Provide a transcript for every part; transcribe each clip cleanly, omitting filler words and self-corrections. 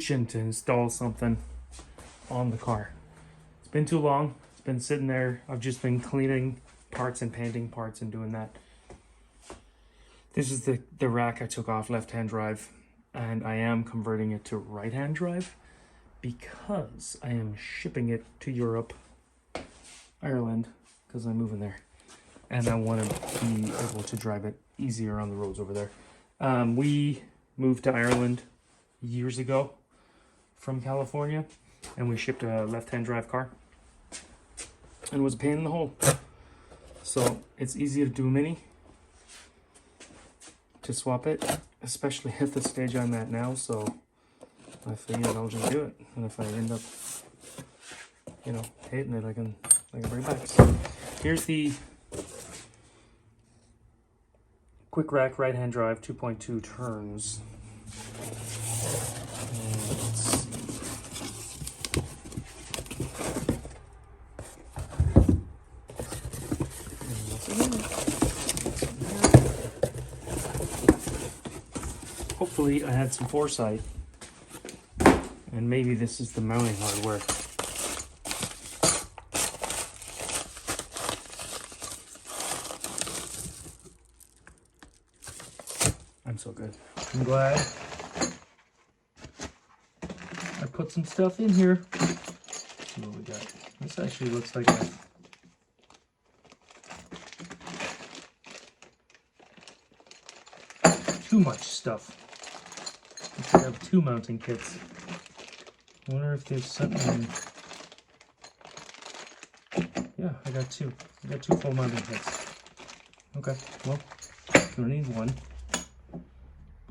itching to install something on the car. It's been too long. It's been sitting there. I've just been cleaning parts and painting parts and doing that. This is the rack I took off left-hand drive, and I am converting it to right-hand drive because I am shipping it to Europe, Ireland, because I'm moving there. And I want to be able to drive it easier on the roads over there. We moved to Ireland years ago from California, and we shipped a left-hand drive car, and it was a pain in the hole. So it's easy to do a Mini, to swap it, especially at the stage I'm at now. So I figured I'll just do it, and if I end up, you know, hating it, I can bring it back. So here's the quick rack right-hand drive 2.2 turns. Hopefully I had some foresight, and maybe this is the mounting hardware. I'm so good. I'm glad I put some stuff in here. Let's see what we got. This actually looks like too much stuff. I should have 2 mounting kits. I wonder if there's something. Yeah, I got 2. I got 2 full mounting kits. Okay, well, I'm gonna need 1.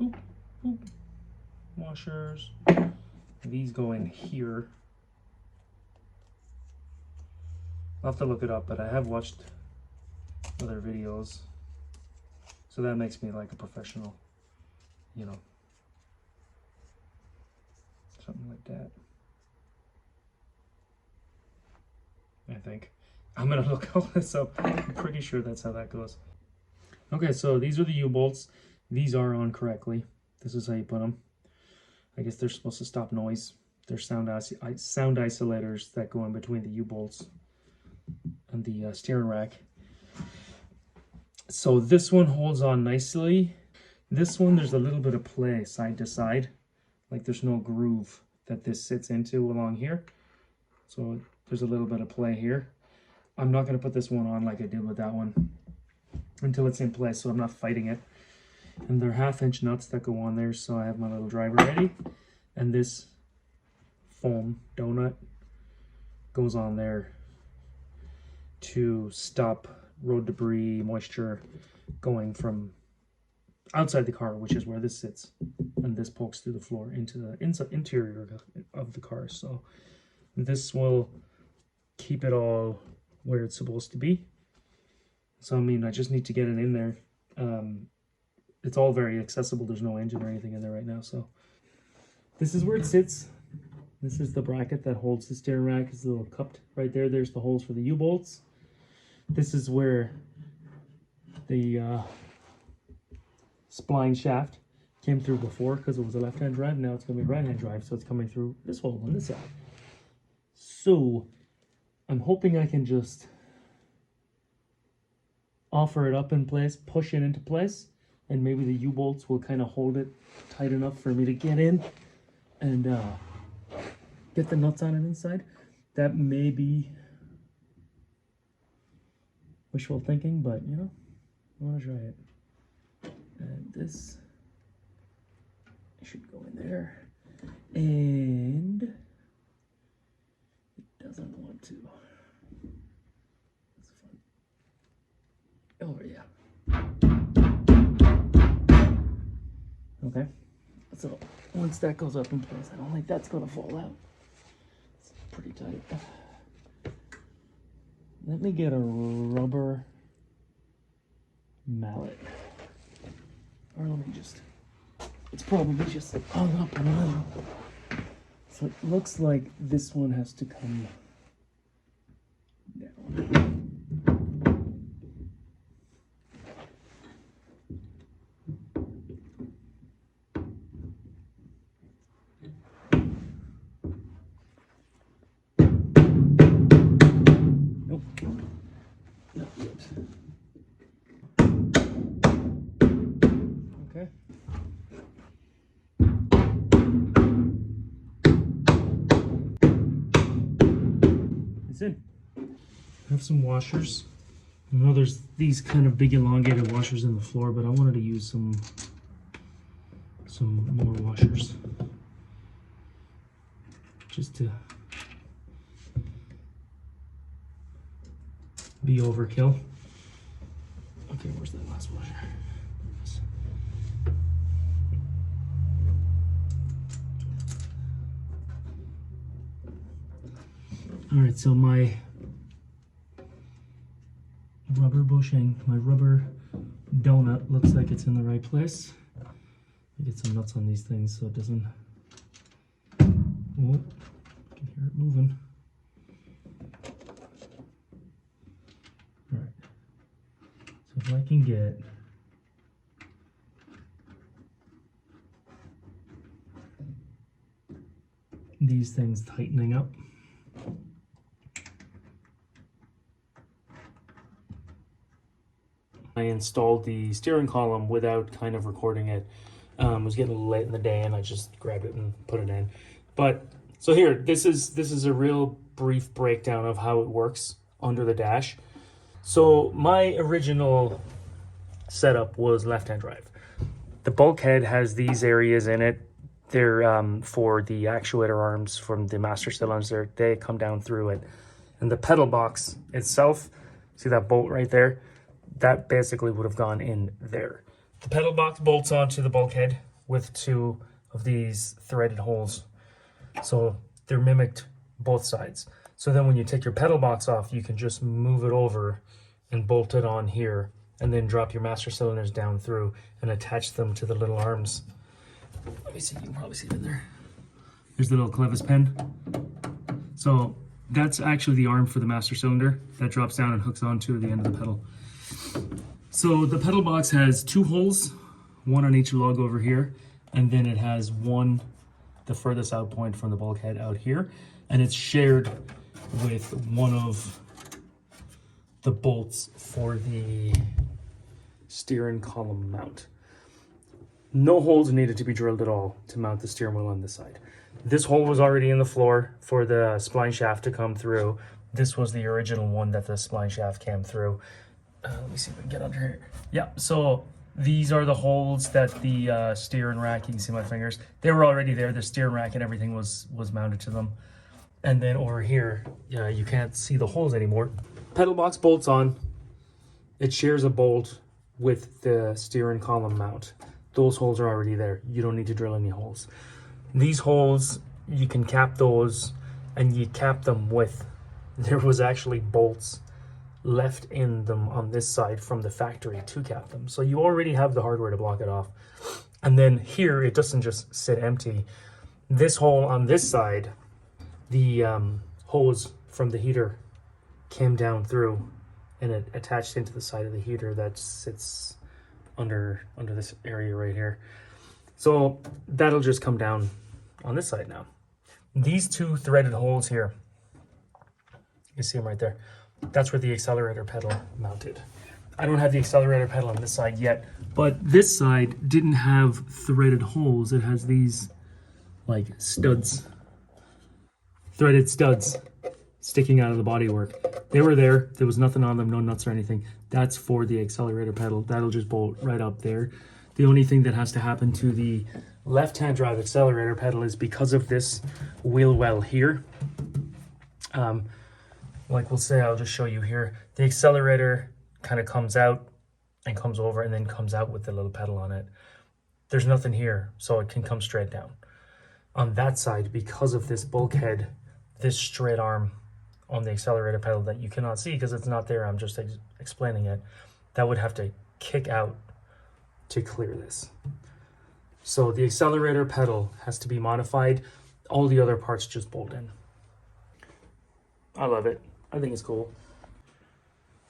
Boop, boop. Washers. These go in here. I'll have to look it up, but I have watched other videos, so that makes me like a professional, you know, something like that. I think I'm gonna look all this up. I'm pretty sure that's how that goes. Okay, so these are the U-bolts. These are on correctly. This is how you put them. I guess they're supposed to stop noise. They're sound isolators that go in between the U-bolts and the steering rack. So this one holds on nicely. This one, there's a little bit of play side to side. Like there's no groove that this sits into along here. So there's a little bit of play here. I'm not going to put this one on like I did with that one until it's in place, so I'm not fighting it. And they're 1/2-inch nuts that go on there, so I have my little driver ready. And this foam donut goes on there to stop road debris, moisture going from outside the car, which is where this sits, and this pokes through the floor into the interior of the car. So this will keep it all where it's supposed to be. So I mean, I just need to get it in there. It's all very accessible. There's no engine or anything in there right now. So this is where it sits. This is the bracket that holds the steering rack. It's a little cupped right there. There's the holes for the U-bolts. This is where the spline shaft came through before, because it was a left-hand drive. Now it's going to be right-hand drive, so it's coming through this hole on this side. So I'm hoping I can just offer it up in place, push it into place, and maybe the U-bolts will kind of hold it tight enough for me to get in and get the nuts on it inside. That may be wishful thinking, but you know, I want to try it. And this should go in there, and it doesn't want to. That's fun. Oh yeah. Okay, so once that goes up in place, I don't think that's gonna fall out. It's pretty tight. Let me get a rubber mallet. Or let me just, it's probably just hung up and on. So it looks like this one has to come down. have some washers. I know there's these kind of big elongated washers in the floor, but I wanted to use some more washers just to be overkill. Okay, where's that last washer? All right, so my rubber bushing, my rubber donut looks like it's in the right place. I get some nuts on these things so it doesn't, oh, I can hear it moving. All right, so if I can get these things tightening up. I installed the steering column without kind of recording it. It was getting a little late in the day and I just grabbed it and put it in. But so here, this is a real brief breakdown of how it works under the dash. So my original setup was left-hand drive. The bulkhead has these areas in it. They're for the actuator arms from the master cylinder. They come down through it. And the pedal box itself, see that bolt right there? That basically would have gone in there. The pedal box bolts onto the bulkhead with two of these threaded holes. So they're mimicked both sides. So then when you take your pedal box off, you can just move it over and bolt it on here and then drop your master cylinders down through and attach them to the little arms. Let me see, you can probably see it in there. There's the little clevis pen. So that's actually the arm for the master cylinder that drops down and hooks onto the end of the pedal. So the pedal box has two holes, one on each lug over here, and then it has one, the furthest out point from the bulkhead out here, and it's shared with one of the bolts for the steering column mount. No holes needed to be drilled at all to mount the steering wheel on this side. This hole was already in the floor for the spline shaft to come through. This was the original one that the spline shaft came through. Let me see if I can get under here. Yeah, so these are the holes that the steering rack, you can see my fingers, they were already there. The steering rack and everything was mounted to them. And then over here, you can't see the holes anymore. Pedal box bolts on. It shares a bolt with the steering column mount. Those holes are already there. You don't need to drill any holes. These holes, you can cap those, and you cap them with, there was actually bolts left in them on this side from the factory to cap them. So you already have the hardware to block it off. And then here, it doesn't just sit empty. This hole on this side, the hose from the heater came down through and it attached into the side of the heater that sits under this area right here. So that'll just come down on this side now. These two threaded holes here, you can see them right there. That's where the accelerator pedal mounted. I don't have the accelerator pedal on this side yet, but this side didn't have threaded holes. It has these like studs, threaded studs sticking out of the bodywork. They were there. There was nothing on them, no nuts or anything. That's for the accelerator pedal. That'll just bolt right up there. The only thing that has to happen to the left-hand drive accelerator pedal is because of this wheel well here. Like we'll say, I'll just show you here. The accelerator kind of comes out and comes over and then comes out with the little pedal on it. There's nothing here, so it can come straight down. On that side, because of this bulkhead, this straight arm on the accelerator pedal that you cannot see because it's not there, I'm just explaining it, that would have to kick out to clear this. So the accelerator pedal has to be modified. All the other parts just bolt in. I love it. I think it's cool.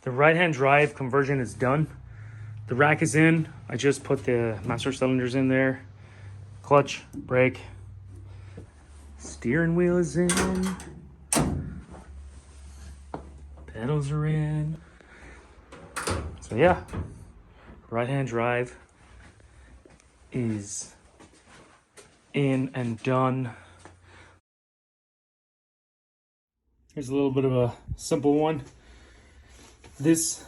The right-hand drive conversion is done. The rack is in. I just put the master cylinders in there. Clutch, brake. Steering wheel is in. Pedals are in. So yeah, right-hand drive is in and done. Here's a little bit of a simple one. This,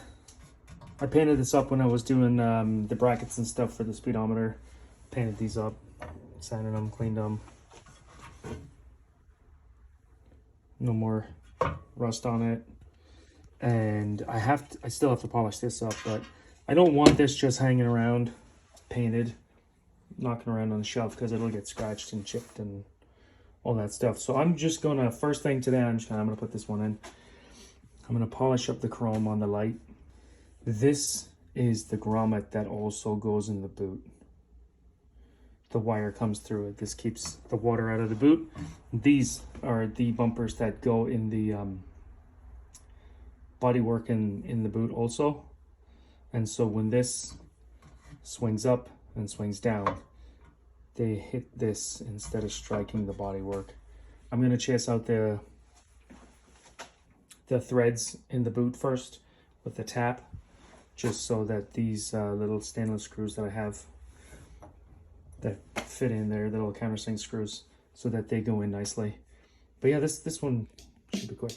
I painted this up when I was doing the brackets and stuff for the speedometer. Painted these up, sanded them, cleaned them. No more rust on it. And I still have to polish this up, but I don't want this just hanging around painted, knocking around on the shelf, because it'll get scratched and chipped and all that stuff. So I'm just gonna, first thing today, I'm gonna put this one in. I'm gonna polish up the chrome on the light. This is the grommet that also goes in the boot. The wire comes through it. This keeps the water out of the boot. These are the bumpers that go in the bodywork in the boot also. And so when this swings up and swings down, they hit this instead of striking the bodywork. I'm gonna chase out the threads in the boot first with the tap, just so that these little stainless screws that I have that fit in there, the little countersink screws, so that they go in nicely. But yeah, this one should be quick.